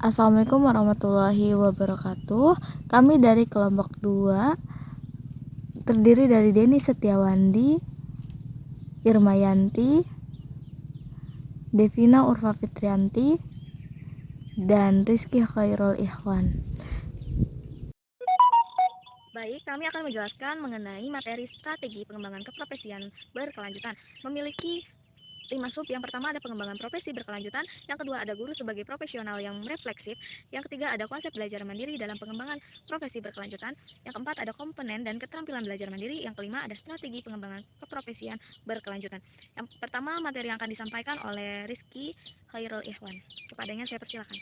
Assalamualaikum warahmatullahi wabarakatuh. Kami dari kelompok 2 terdiri dari Deni Setiawandi, Irmayanti, Devina Urfa Fitrianti, dan Rizky Khairul Ikhwan. Baik, kami akan menjelaskan mengenai materi strategi pengembangan keprofesian berkelanjutan. Memiliki 5 sub. Yang pertama ada pengembangan profesi berkelanjutan, yang kedua ada guru sebagai profesional yang refleksif, yang ketiga ada konsep belajar mandiri dalam pengembangan profesi berkelanjutan, yang keempat ada komponen dan keterampilan belajar mandiri, yang kelima ada strategi pengembangan keprofesian berkelanjutan. Yang pertama materi yang akan disampaikan oleh Rizky Khairul Ikhwan. Kepadanya saya persilakan.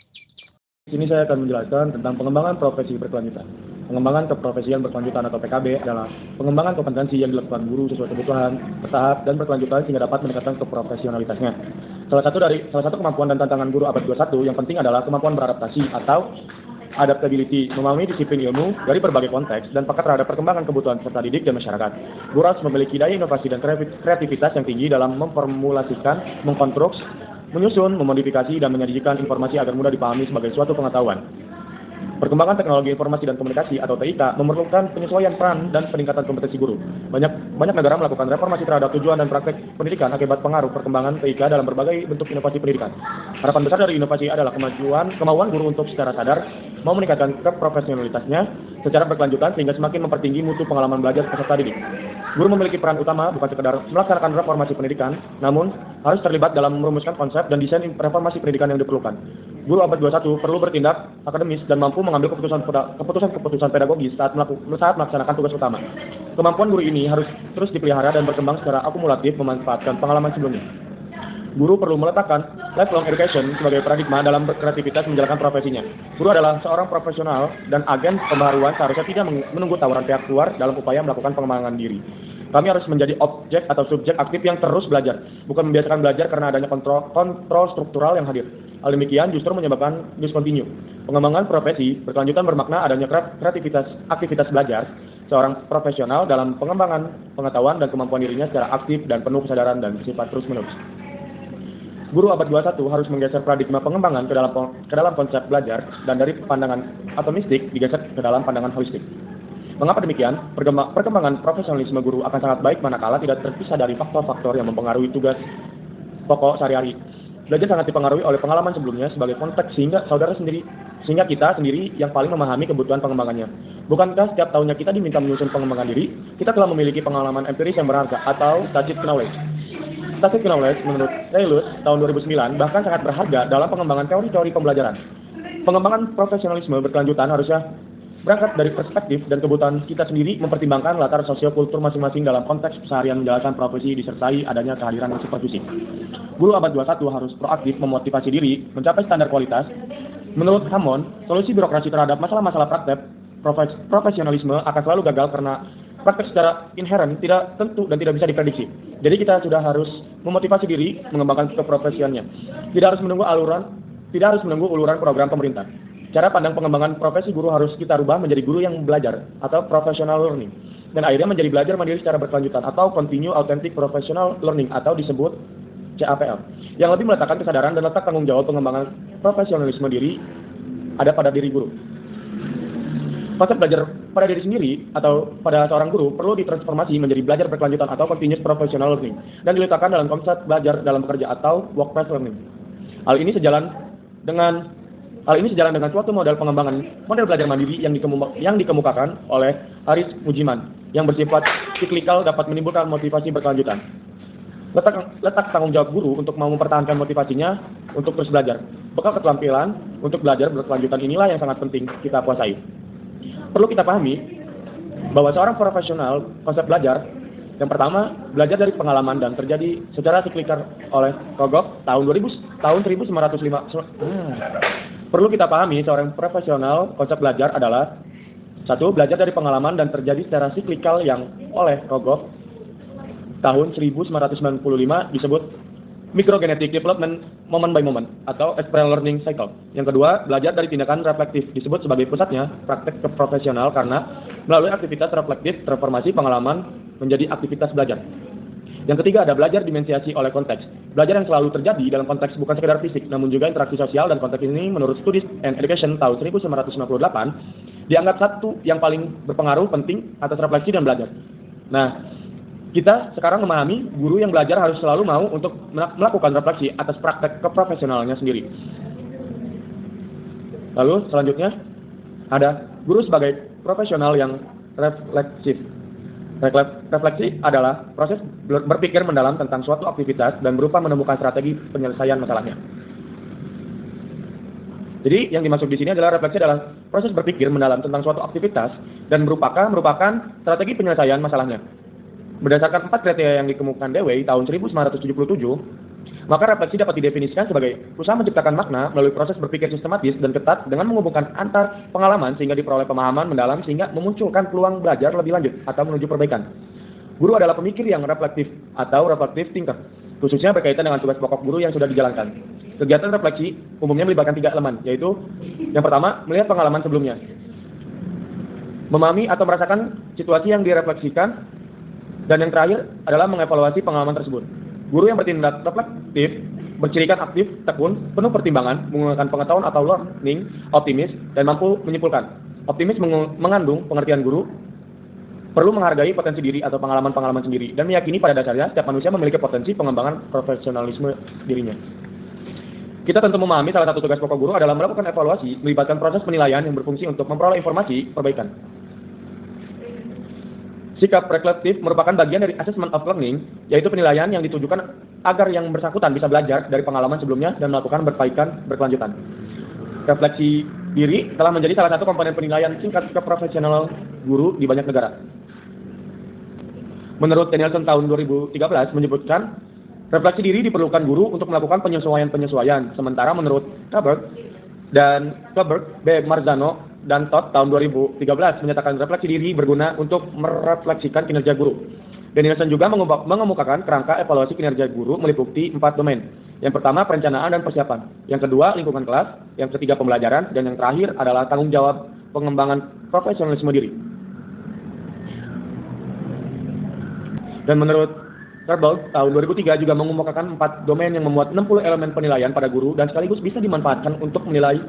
Di sini saya akan menjelaskan tentang pengembangan profesi berkelanjutan. Pengembangan keprofesian berkelanjutan atau PKB adalah pengembangan kompetensi yang dilakukan guru sesuai kebutuhan, bertahap, dan berkelanjutan sehingga dapat meningkatkan keprofesionalitasnya. Salah satu kemampuan dan tantangan guru abad 21 yang penting adalah kemampuan beradaptasi atau adaptability, memahami disiplin ilmu dari berbagai konteks dan peka terhadap perkembangan kebutuhan peserta didik dan masyarakat. Guru harus memiliki daya inovasi dan kreativitas yang tinggi dalam memformulasikan, mengkonstruksi, menyusun, memodifikasi, dan menyajikan informasi agar mudah dipahami sebagai suatu pengetahuan. Perkembangan teknologi informasi dan komunikasi atau TIK memerlukan penyesuaian peran dan peningkatan kompetensi guru. Banyak negara melakukan reformasi terhadap tujuan dan praktek pendidikan akibat pengaruh perkembangan TIK dalam berbagai bentuk inovasi pendidikan. Harapan besar dari inovasi adalah kemauan guru untuk secara sadar mau meningkatkan keprofesionalitasnya secara berkelanjutan sehingga semakin mempertinggi mutu pengalaman belajar peserta didik. Guru memiliki peran utama bukan sekedar melaksanakan reformasi pendidikan, namun harus terlibat dalam merumuskan konsep dan desain reformasi pendidikan yang diperlukan. Guru abad 21 perlu bertindak akademis dan mampu mengambil keputusan pedagogis saat melaksanakan tugas utama. Kemampuan guru ini harus terus dipelihara dan berkembang secara akumulatif memanfaatkan pengalaman sebelumnya. Guru perlu meletakkan lifelong education sebagai paradigma dalam berkreativitas menjalankan profesinya. Guru adalah seorang profesional dan agen pembaharuan seharusnya tidak menunggu tawaran pihak luar dalam upaya melakukan pengembangan diri. Kami harus menjadi objek atau subjek aktif yang terus belajar, bukan membiasakan belajar karena adanya kontrol struktural yang hadir. Hal demikian justru menyebabkan discontinue. Pengembangan profesi berkelanjutan bermakna adanya aktivitas belajar seorang profesional dalam pengembangan pengetahuan dan kemampuan dirinya secara aktif dan penuh kesadaran dan bersifat terus-menerus. Guru abad 21 harus menggeser paradigma pengembangan ke dalam konsep belajar dan dari pandangan atomistik digeser ke dalam pandangan holistik. Mengapa demikian? Perkembangan profesionalisme guru akan sangat baik manakala tidak terpisah dari faktor-faktor yang mempengaruhi tugas pokok sehari-hari. Belajar sangat dipengaruhi oleh pengalaman sebelumnya sebagai konteks sehingga kita sendiri yang paling memahami kebutuhan pengembangannya. Bukankah setiap tahunnya kita diminta menyusun pengembangan diri, kita telah memiliki pengalaman empiris yang berharga atau static knowledge. Static knowledge menurut Taylor tahun 2009 bahkan sangat berharga dalam pengembangan teori-teori pembelajaran. Pengembangan profesionalisme berkelanjutan harusnya berangkat dari perspektif dan kebutuhan kita sendiri, mempertimbangkan latar sosiokultur masing-masing dalam konteks keseharian menjalankan profesi disertai adanya kehadiran yang supervisi. Guru abad 21 harus proaktif memotivasi diri mencapai standar kualitas. Menurut Hammond, solusi birokrasi terhadap masalah-masalah praktek profesionalisme akan selalu gagal karena praktek secara inheren tidak tentu dan tidak bisa diprediksi. Jadi kita sudah harus memotivasi diri mengembangkan keprofesiannya. Tidak harus menunggu uluran program pemerintah. Cara pandang pengembangan profesi guru harus kita rubah menjadi guru yang belajar atau professional learning, dan akhirnya menjadi belajar mandiri secara berkelanjutan atau continue authentic professional learning atau disebut CAPL, yang lebih meletakkan kesadaran dan letak tanggung jawab pengembangan profesionalisme diri ada pada diri guru. Konsep belajar pada diri sendiri atau pada seorang guru perlu ditransformasi menjadi belajar berkelanjutan atau continuous professional learning dan diletakkan dalam konsep belajar dalam bekerja atau workplace learning. Hal ini sejalan dengan suatu model pengembangan model belajar mandiri yang dikemukakan oleh Haris Mujiman yang bersifat siklikal dapat menimbulkan motivasi berkelanjutan. Letak tanggung jawab guru untuk mau mempertahankan motivasinya untuk terus belajar. Bekal keterampilan untuk belajar berkelanjutan inilah yang sangat penting kita kuasai. Perlu kita pahami bahwa seorang profesional konsep belajar yang pertama, belajar dari pengalaman dan terjadi secara siklikal oleh Rogoff tahun 1905. Perlu kita pahami seorang profesional konsep belajar adalah satu, belajar dari pengalaman dan terjadi secara siklikal yang oleh Rogoff tahun 1995 disebut microgenetic development moment by moment atau experiential learning cycle. Yang kedua, belajar dari tindakan reflektif disebut sebagai pusatnya praktek profesional karena melalui aktivitas reflektif transformasi pengalaman menjadi aktivitas belajar. Yang ketiga ada belajar dimensiasi oleh konteks. Belajar yang selalu terjadi dalam konteks bukan sekedar fisik, namun juga interaksi sosial, dan konteks ini menurut Studies and Education tahun 1998 dianggap satu yang paling berpengaruh penting atas refleksi dan belajar. Nah, kita sekarang memahami guru yang belajar harus selalu mau untuk melakukan refleksi atas praktek keprofesionalnya sendiri. Lalu selanjutnya ada guru sebagai profesional yang refleksif. Refleksi adalah proses berpikir mendalam tentang suatu aktivitas dan berupa menemukan strategi penyelesaian masalahnya. Jadi yang dimaksud di sini adalah refleksi adalah proses berpikir mendalam tentang suatu aktivitas dan merupakan strategi penyelesaian masalahnya. Berdasarkan 4 kriteria yang dikemukakan Dewey tahun 1977, maka refleksi dapat didefinisikan sebagai usaha menciptakan makna melalui proses berpikir sistematis dan ketat dengan menghubungkan antar pengalaman sehingga diperoleh pemahaman mendalam sehingga memunculkan peluang belajar lebih lanjut atau menuju perbaikan. Guru adalah pemikir yang reflektif atau reflective thinker, khususnya berkaitan dengan tugas pokok guru yang sudah dijalankan. Kegiatan refleksi umumnya melibatkan 3 elemen, yaitu yang pertama, melihat pengalaman sebelumnya, memahami atau merasakan situasi yang direfleksikan, dan yang terakhir adalah mengevaluasi pengalaman tersebut. Guru yang bertindak reflektif bercirikan aktif, tekun, penuh pertimbangan, menggunakan pengetahuan atau learning, optimis, dan mampu menyimpulkan. Optimis mengandung pengertian guru perlu menghargai potensi diri atau pengalaman-pengalaman sendiri dan meyakini pada dasarnya setiap manusia memiliki potensi pengembangan profesionalisme dirinya. Kita tentu memahami salah satu tugas pokok guru adalah melakukan evaluasi, melibatkan proses penilaian yang berfungsi untuk memperoleh informasi perbaikan. Sikap reflektif merupakan bagian dari assessment of learning, yaitu penilaian yang ditujukan agar yang bersangkutan bisa belajar dari pengalaman sebelumnya dan melakukan perbaikan berkelanjutan. Refleksi diri telah menjadi salah satu komponen penilaian tingkat keprofesional guru di banyak negara. Menurut Danielson tahun 2013 menyebutkan, refleksi diri diperlukan guru untuk melakukan penyesuaian-penyesuaian, sementara menurut Kleberg, B. Marzano, dan Todd tahun 2013 menyatakan refleksi diri berguna untuk merefleksikan kinerja guru. Danielson juga mengemukakan kerangka evaluasi kinerja guru meliputi 4 domain. Yang pertama, perencanaan dan persiapan. Yang kedua, lingkungan kelas. Yang ketiga, pembelajaran. Dan yang terakhir adalah tanggung jawab pengembangan profesionalisme diri. Dan menurut Kerbal tahun 2003 juga mengemukakan 4 domain yang memuat 60 elemen penilaian pada guru dan sekaligus bisa dimanfaatkan untuk menilai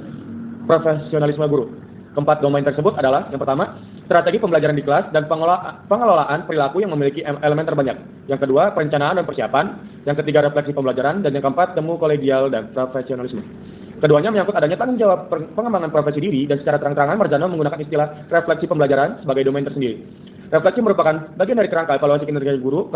profesionalisme guru. Keempat domain tersebut adalah, yang pertama, strategi pembelajaran di kelas dan pengelolaan perilaku yang memiliki elemen terbanyak. Yang kedua, perencanaan dan persiapan. Yang ketiga, refleksi pembelajaran. Dan yang keempat, temu kolegial dan profesionalisme. Keduanya menyangkut adanya tanggung jawab pengembangan profesi diri dan secara terang-terangan Marzano menggunakan istilah refleksi pembelajaran sebagai domain tersendiri. Refleksi merupakan bagian dari kerangka evaluasi kinerja guru.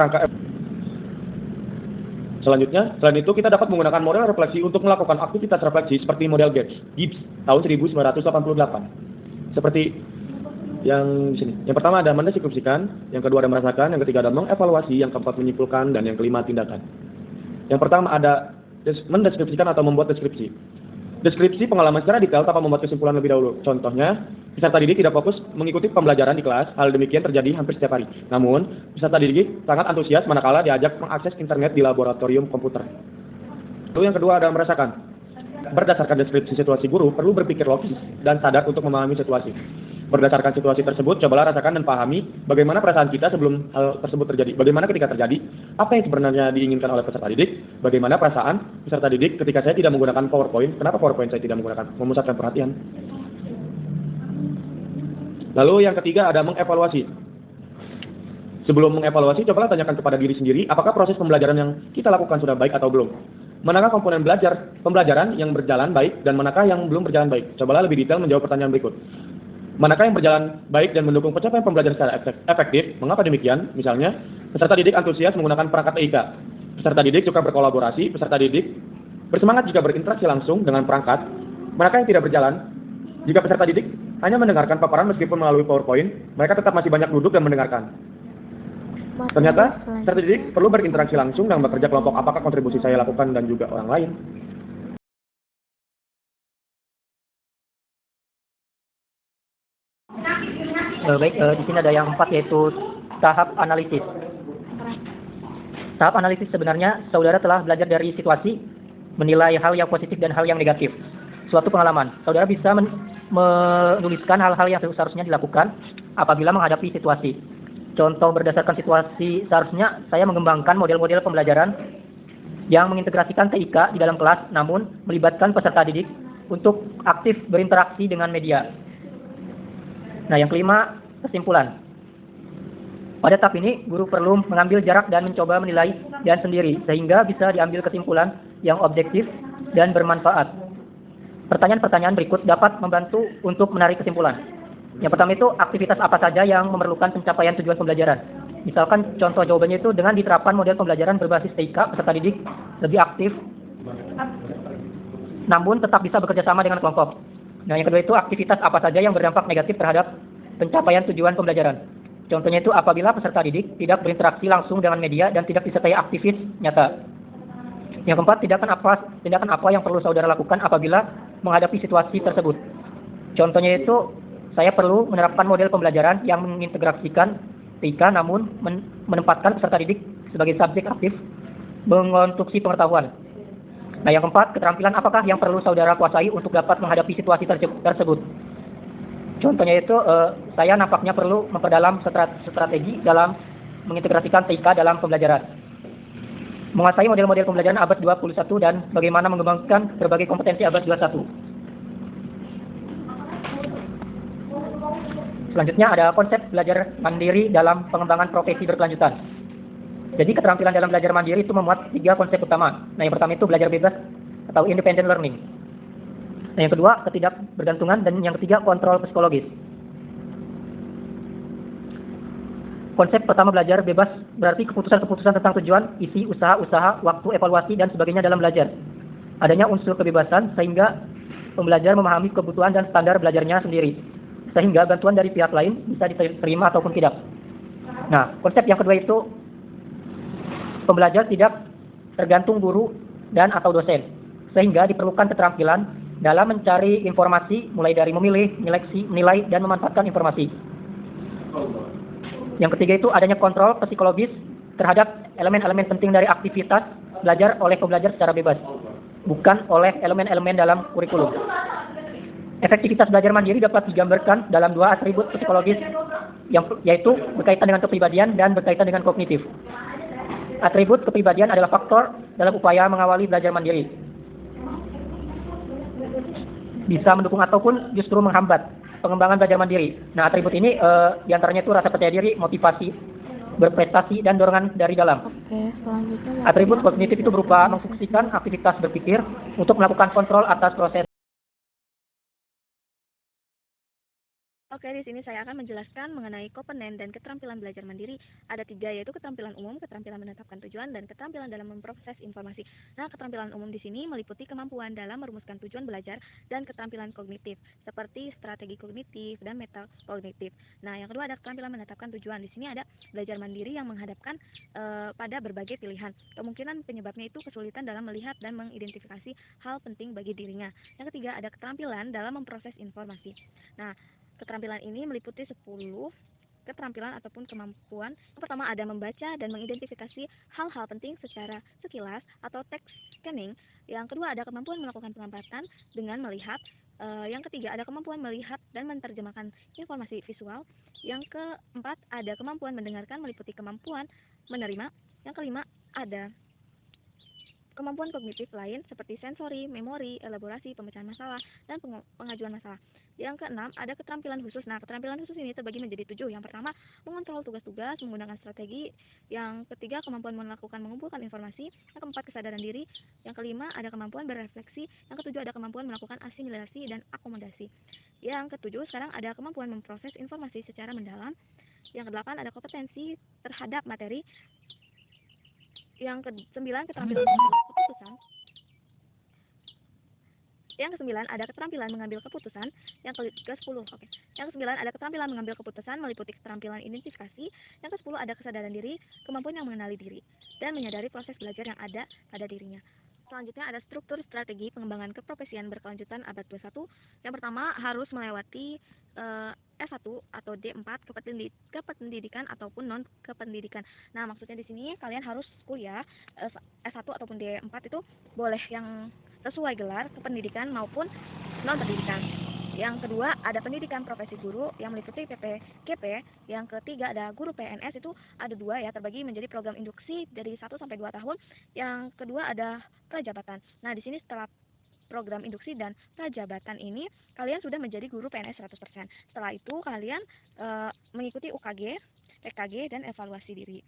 Selanjutnya, selain itu kita dapat menggunakan model refleksi untuk melakukan aktivitas refleksi seperti model Gibbs tahun 1988. Seperti yang di sini. Yang pertama ada mendeskripsikan, yang kedua ada merasakan, yang ketiga ada mengevaluasi, yang keempat menyimpulkan, dan yang kelima tindakan. Yang pertama ada mendeskripsikan atau membuat deskripsi. Deskripsi pengalaman secara detail tanpa membuat kesimpulan lebih dahulu. Contohnya, peserta didik tidak fokus mengikuti pembelajaran di kelas. Hal demikian terjadi hampir setiap hari. Namun, peserta didik sangat antusias manakala diajak mengakses internet di laboratorium komputer. Lalu yang kedua ada merasakan. Berdasarkan deskripsi situasi guru, perlu berpikir logis dan sadar untuk memahami situasi. Berdasarkan situasi tersebut, cobalah rasakan dan pahami bagaimana perasaan kita sebelum hal tersebut terjadi. Bagaimana ketika terjadi, apa yang sebenarnya diinginkan oleh peserta didik, bagaimana perasaan peserta didik ketika saya tidak menggunakan PowerPoint, kenapa PowerPoint saya tidak menggunakan, memusatkan perhatian. Lalu yang ketiga ada mengevaluasi. Sebelum mengevaluasi, cobalah tanyakan kepada diri sendiri, apakah proses pembelajaran yang kita lakukan sudah baik atau belum. Manakah komponen pembelajaran yang berjalan baik dan manakah yang belum berjalan baik? Cobalah lebih detail menjawab pertanyaan berikut. Manakah yang berjalan baik dan mendukung pencapaian pembelajaran secara efektif? Mengapa demikian? Misalnya, peserta didik antusias menggunakan perangkat TIK. Peserta didik suka berkolaborasi, peserta didik bersemangat jika berinteraksi langsung dengan perangkat. Manakah yang tidak berjalan? Jika peserta didik hanya mendengarkan paparan meskipun melalui PowerPoint, mereka tetap masih banyak duduk dan mendengarkan. Ternyata, peserta didik perlu berinteraksi langsung dan bekerja kelompok. Apakah kontribusi saya lakukan dan juga orang lain? Di sini ada yang 4 yaitu tahap analisis. Tahap analisis sebenarnya saudara telah belajar dari situasi, menilai hal yang positif dan hal yang negatif. Suatu pengalaman, saudara bisa menuliskan hal-hal yang seharusnya dilakukan apabila menghadapi situasi. Contoh berdasarkan situasi, seharusnya saya mengembangkan model-model pembelajaran yang mengintegrasikan TIK di dalam kelas, namun melibatkan peserta didik untuk aktif berinteraksi dengan media. Nah, yang kelima, kesimpulan. Pada tahap ini, guru perlu mengambil jarak dan mencoba menilai dan sendiri, sehingga bisa diambil kesimpulan yang objektif dan bermanfaat. Pertanyaan-pertanyaan berikut dapat membantu untuk menarik kesimpulan. Yang pertama itu, aktivitas apa saja yang memerlukan pencapaian tujuan pembelajaran. Misalkan contoh jawabannya itu dengan diterapkan model pembelajaran berbasis TIK, peserta didik lebih aktif, namun tetap bisa bekerja sama dengan kelompok. Nah, yang kedua itu aktivitas apa saja yang berdampak negatif terhadap pencapaian tujuan pembelajaran. Contohnya itu apabila peserta didik tidak berinteraksi langsung dengan media dan tidak disertai aktivis nyata. Yang keempat, tindakan apa yang perlu saudara lakukan apabila menghadapi situasi tersebut. Contohnya itu saya perlu menerapkan model pembelajaran yang mengintegrasikan TIK namun menempatkan peserta didik sebagai subjek aktif mengonstruksi pengetahuan. Nah, yang keempat, keterampilan apakah yang perlu saudara kuasai untuk dapat menghadapi situasi tersebut? Contohnya itu, saya nampaknya perlu memperdalam strategi dalam mengintegrasikan TIK dalam pembelajaran. Menguasai model-model pembelajaran abad 21 dan bagaimana mengembangkan berbagai kompetensi abad 21. Selanjutnya ada konsep belajar mandiri dalam pengembangan profesi berkelanjutan. Jadi keterampilan dalam belajar mandiri itu memuat 3 konsep utama. Nah, yang pertama itu belajar bebas atau independent learning. Nah, yang kedua ketidakbergantungan, dan yang ketiga kontrol psikologis. Konsep pertama belajar bebas berarti keputusan-keputusan tentang tujuan, isi, usaha, waktu, evaluasi, dan sebagainya dalam belajar. Adanya unsur kebebasan sehingga pembelajar memahami kebutuhan dan standar belajarnya sendiri, sehingga bantuan dari pihak lain bisa diterima ataupun tidak. Nah, konsep yang kedua itu pembelajar tidak tergantung guru dan atau dosen, sehingga diperlukan keterampilan dalam mencari informasi mulai dari memilih, menyeleksi, menilai, dan memanfaatkan informasi. Yang ketiga itu adanya kontrol psikologis terhadap elemen-elemen penting dari aktivitas belajar oleh pembelajar secara bebas, bukan oleh elemen-elemen dalam kurikulum. Efektivitas belajar mandiri dapat digambarkan dalam 2 atribut psikologis, yaitu berkaitan dengan kepribadian dan berkaitan dengan kognitif. Atribut kepribadian adalah faktor dalam upaya mengawali belajar mandiri. Bisa mendukung ataupun justru menghambat pengembangan belajar mandiri. Nah, atribut ini diantaranya itu rasa percaya diri, motivasi, berprestasi, dan dorongan dari dalam. Oke, selanjutnya Atribut kognitif itu berupa memfungsikan aktivitas berpikir untuk melakukan kontrol atas proses. Oke, di sini saya akan menjelaskan mengenai komponen dan keterampilan belajar mandiri. Ada 3, yaitu keterampilan umum, keterampilan menetapkan tujuan, dan keterampilan dalam memproses informasi. Nah, keterampilan umum di sini meliputi kemampuan dalam merumuskan tujuan belajar dan keterampilan kognitif, seperti strategi kognitif dan metakognitif. Nah, yang kedua ada keterampilan menetapkan tujuan. Di sini ada belajar mandiri yang menghadapkan pada berbagai pilihan. Kemungkinan penyebabnya itu kesulitan dalam melihat dan mengidentifikasi hal penting bagi dirinya. Yang ketiga ada keterampilan dalam memproses informasi. Nah, keterampilan ini meliputi 10 keterampilan ataupun kemampuan. Yang pertama ada membaca dan mengidentifikasi hal-hal penting secara sekilas atau text scanning. Yang kedua ada kemampuan melakukan pengamatan dengan melihat. Yang ketiga ada kemampuan melihat dan menerjemahkan informasi visual. Yang keempat ada kemampuan mendengarkan meliputi kemampuan menerima. Yang kelima ada kemampuan kognitif lain seperti sensori, memori, elaborasi, pemecahan masalah, dan pengajuan masalah. Yang keenam, ada keterampilan khusus. Nah, keterampilan khusus ini terbagi menjadi 7. Yang pertama, mengontrol tugas-tugas menggunakan strategi. Yang ketiga, kemampuan mengumpulkan informasi. Yang keempat, kesadaran diri. Yang kelima, ada kemampuan berefleksi. Yang ketujuh, ada kemampuan melakukan asimilasi dan akomodasi. Yang ketujuh, sekarang ada kemampuan memproses informasi secara mendalam. Yang kedelapan, ada kompetensi terhadap materi. Yang ke-9 keterampilan mengambil keputusan. Yang ke-9 ada keterampilan mengambil keputusan. Yang ke-10 Yang ke-9 ada keterampilan mengambil keputusan meliputi keterampilan identifikasi. Yang ke-10 ada kesadaran diri, kemampuan yang mengenali diri dan menyadari proses belajar yang ada pada dirinya. Selanjutnya ada struktur strategi pengembangan keprofesian berkelanjutan abad 21. Yang pertama harus melewati S1 atau D4 kependidikan ataupun non kependidikan. Nah, maksudnya di sini kalian harus kuliah S1 ataupun D4 itu boleh yang sesuai gelar kependidikan maupun non pendidikan. Yang kedua ada pendidikan profesi guru yang meliputi PPGP. Yang ketiga ada guru PNS, itu ada 2 ya, terbagi menjadi program induksi dari 1 sampai 2 tahun. Yang kedua ada prajabatan. Nah, di sini setelah program induksi dan prajabatan ini kalian sudah menjadi guru PNS 100%. Setelah itu kalian mengikuti UKG, PKG dan evaluasi diri.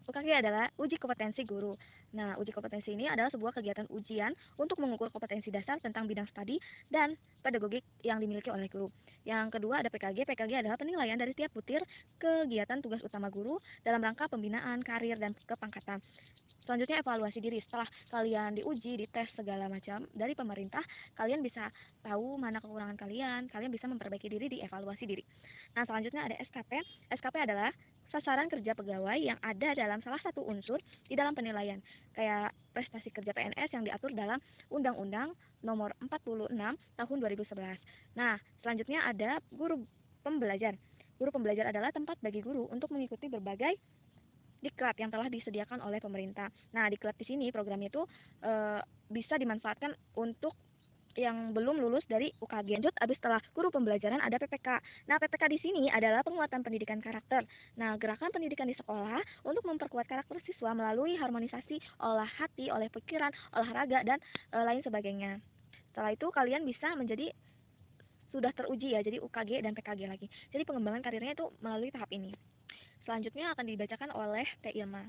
UKG adalah uji kompetensi guru. Nah, uji kompetensi ini adalah sebuah kegiatan ujian untuk mengukur kompetensi dasar tentang bidang studi dan pedagogik yang dimiliki oleh guru. Yang kedua ada PKG. PKG adalah penilaian dari tiap butir kegiatan tugas utama guru dalam rangka pembinaan, karir, dan kepangkatan. Selanjutnya evaluasi diri. Setelah kalian diuji, dites segala macam dari pemerintah, kalian bisa tahu mana kekurangan kalian bisa memperbaiki diri di evaluasi diri. Nah, selanjutnya ada SKP. SKP adalah sasaran kerja pegawai yang ada dalam salah satu unsur di dalam penilaian, kayak prestasi kerja PNS yang diatur dalam Undang-Undang Nomor 46 Tahun 2011. Nah, selanjutnya ada guru pembelajar. Guru pembelajar adalah tempat bagi guru untuk mengikuti berbagai diklat yang telah disediakan oleh pemerintah. Nah, diklat di sini programnya itu bisa dimanfaatkan untuk yang belum lulus dari UKG. Lanjut, habis setelah guru pembelajaran ada PPK. Nah, PPK di sini adalah penguatan pendidikan karakter. Nah, gerakan pendidikan di sekolah untuk memperkuat karakter siswa melalui harmonisasi olah hati, oleh pikiran, olahraga, dan lain sebagainya. Setelah itu kalian bisa menjadi sudah teruji ya, jadi UKG dan PKG lagi. Jadi pengembangan karirnya itu melalui tahap ini. Selanjutnya akan dibacakan oleh Teh Ilma.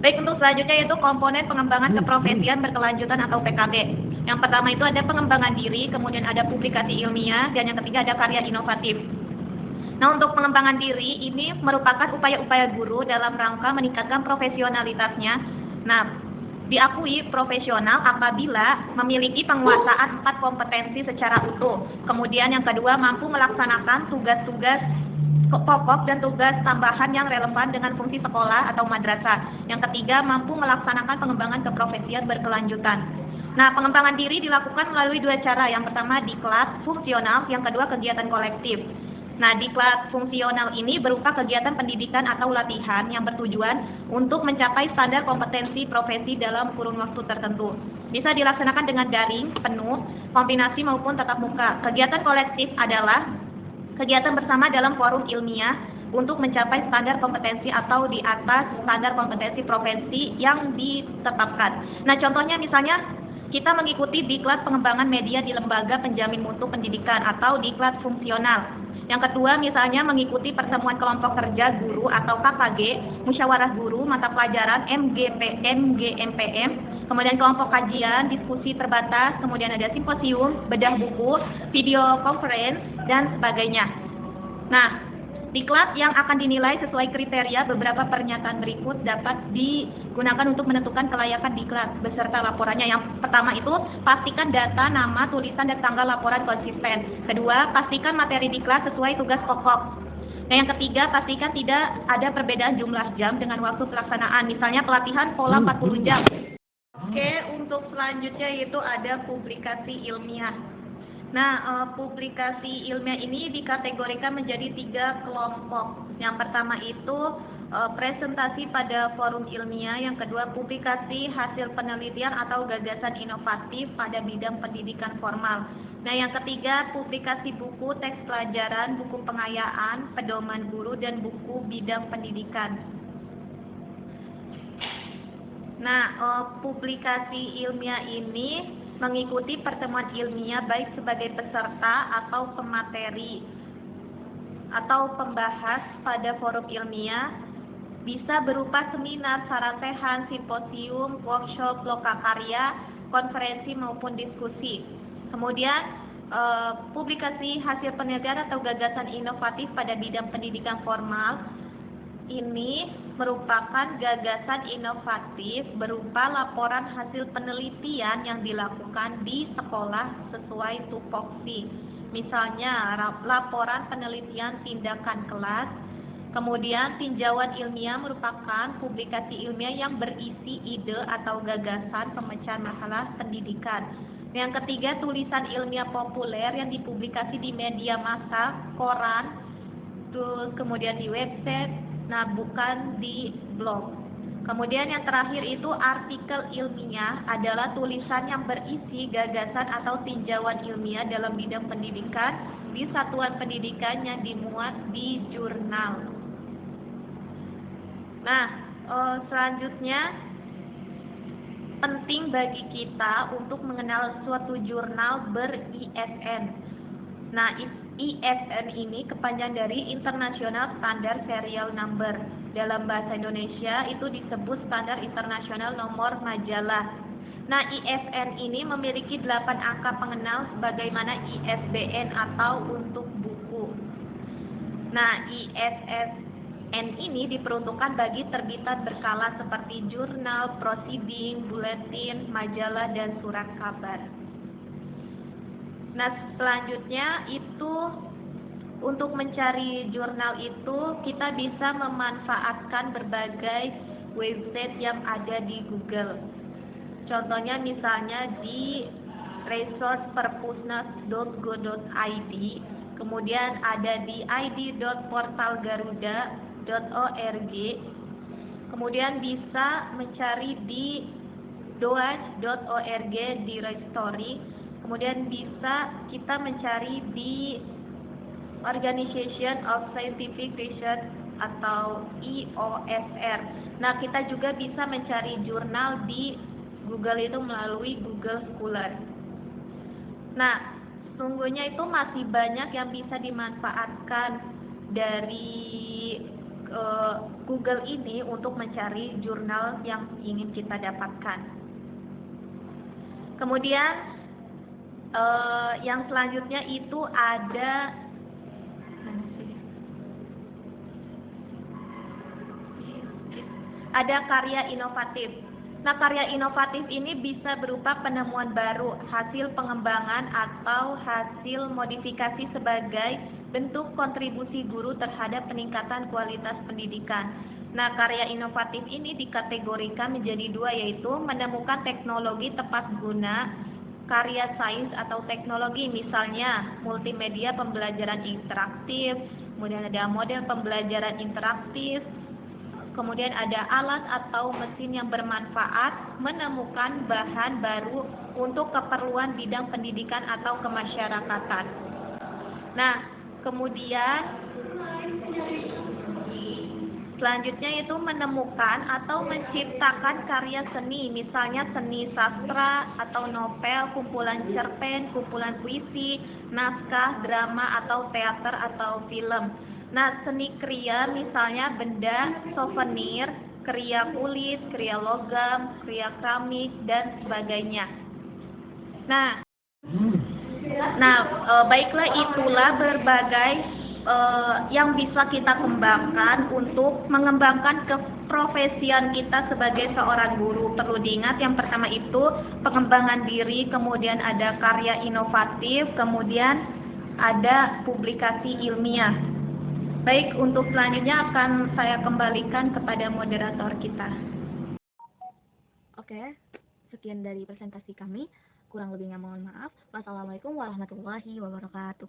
Baik, untuk selanjutnya yaitu komponen pengembangan keprofesian berkelanjutan atau PKB. Yang pertama itu ada pengembangan diri, kemudian ada publikasi ilmiah, dan yang ketiga ada karya inovatif. Nah, untuk pengembangan diri ini merupakan upaya-upaya guru dalam rangka meningkatkan profesionalitasnya. Nah, diakui profesional apabila memiliki penguasaan 4 kompetensi secara utuh. Kemudian yang kedua mampu melaksanakan tugas-tugas pokok dan tugas tambahan yang relevan dengan fungsi sekolah atau madrasah. Yang ketiga, mampu melaksanakan pengembangan keprofesian berkelanjutan. Nah, pengembangan diri dilakukan melalui 2 cara. Yang pertama, diklat fungsional, yang kedua kegiatan kolektif. Nah, diklat fungsional ini berupa kegiatan pendidikan atau latihan yang bertujuan untuk mencapai standar kompetensi profesi dalam kurun waktu tertentu. Bisa dilaksanakan dengan daring, penuh, kombinasi maupun tatap muka. Kegiatan kolektif adalah kegiatan bersama dalam forum ilmiah untuk mencapai standar kompetensi atau di atas standar kompetensi profesi yang ditetapkan. Nah, contohnya misalnya kita mengikuti diklat pengembangan media di lembaga penjamin mutu pendidikan atau diklat fungsional. Yang kedua, misalnya mengikuti pertemuan kelompok kerja guru atau KKG, musyawarah guru, mata pelajaran MGMPM, kemudian kelompok kajian, diskusi terbatas, kemudian ada simposium, bedah buku, video conference, dan sebagainya. Nah, diklat yang akan dinilai sesuai kriteria beberapa pernyataan berikut dapat digunakan untuk menentukan kelayakan diklat beserta laporannya. Yang pertama itu, pastikan data, nama, tulisan, dan tanggal laporan konsisten. Kedua, pastikan materi diklat sesuai tugas pokok. Nah, yang ketiga, pastikan tidak ada perbedaan jumlah jam dengan waktu pelaksanaan. Misalnya pelatihan pola 40 jam. Oke, untuk selanjutnya itu ada publikasi ilmiah. Nah, publikasi ilmiah ini dikategorikan menjadi 3 kelompok. Yang pertama itu presentasi pada forum ilmiah, yang kedua publikasi hasil penelitian atau gagasan inovatif pada bidang pendidikan formal. Nah, yang ketiga publikasi buku, teks pelajaran, buku pengayaan, pedoman guru, dan buku bidang pendidikan. Nah, publikasi ilmiah ini mengikuti pertemuan ilmiah baik sebagai peserta atau pemateri atau pembahas pada forum ilmiah, bisa berupa seminar, sarasehan, simposium, workshop, lokakarya, konferensi maupun diskusi. Kemudian publikasi hasil penelitian atau gagasan inovatif pada bidang pendidikan formal ini merupakan gagasan inovatif berupa laporan hasil penelitian yang dilakukan di sekolah sesuai tupoksi. Misalnya laporan penelitian tindakan kelas. Kemudian tinjauan ilmiah merupakan publikasi ilmiah yang berisi ide atau gagasan pemecahan masalah pendidikan. Yang ketiga, tulisan ilmiah populer yang dipublikasi di media massa, koran, kemudian di website, nah bukan di blog. Kemudian yang terakhir itu artikel ilmiah adalah tulisan yang berisi gagasan atau tinjauan ilmiah dalam bidang pendidikan di satuan pendidikan yang dimuat di jurnal. Nah, selanjutnya penting bagi kita untuk mengenal suatu jurnal ber-ISN. Nah, ISN ini kepanjangan dari International Standard Serial Number. Dalam bahasa Indonesia itu disebut Standar Internasional Nomor Majalah. Nah, ISN ini memiliki 8 angka pengenal sebagaimana ISBN atau untuk buku. Nah, ISSN ini diperuntukkan bagi terbitan berkala seperti jurnal, proceeding, buletin, majalah, dan surat kabar. Nah, selanjutnya itu untuk mencari jurnal itu kita bisa memanfaatkan berbagai website yang ada di Google. Contohnya misalnya di resourceperpusnas.go.id, kemudian ada di id.portalgaruda.org, kemudian bisa mencari di doaj.org di Restory, kemudian bisa kita mencari di Organization of Scientific Research atau IOSR. Nah, kita juga bisa mencari jurnal di Google itu melalui Google Scholar. Nah, sesungguhnya itu masih banyak yang bisa dimanfaatkan dari Google ini untuk mencari jurnal yang ingin kita dapatkan. Kemudian yang selanjutnya itu ada karya inovatif. Nah, karya inovatif ini bisa berupa penemuan baru, hasil pengembangan atau hasil modifikasi sebagai bentuk kontribusi guru terhadap peningkatan kualitas pendidikan. Nah, karya inovatif ini dikategorikan menjadi dua, yaitu menemukan teknologi tepat guna, karya sains atau teknologi, misalnya multimedia pembelajaran interaktif, kemudian ada model pembelajaran interaktif, kemudian ada alat atau mesin yang bermanfaat, menemukan bahan baru untuk keperluan bidang pendidikan atau kemasyarakatan. Nah, kemudian selanjutnya itu menemukan atau menciptakan karya seni, misalnya seni sastra atau novel, kumpulan cerpen, kumpulan puisi, naskah, drama atau teater atau film. Nah, seni kriya misalnya benda, souvenir, kriya kulit, kriya logam, kriya keramik, dan sebagainya. Nah, baiklah itulah berbagai yang bisa kita kembangkan untuk mengembangkan keprofesian kita sebagai seorang guru. Perlu diingat yang pertama itu pengembangan diri, kemudian ada karya inovatif, kemudian ada publikasi ilmiah. Baik, untuk selanjutnya akan saya kembalikan kepada moderator kita. Oke, sekian dari presentasi kami. Kurang lebihnya mohon maaf. Wassalamualaikum warahmatullahi wabarakatuh.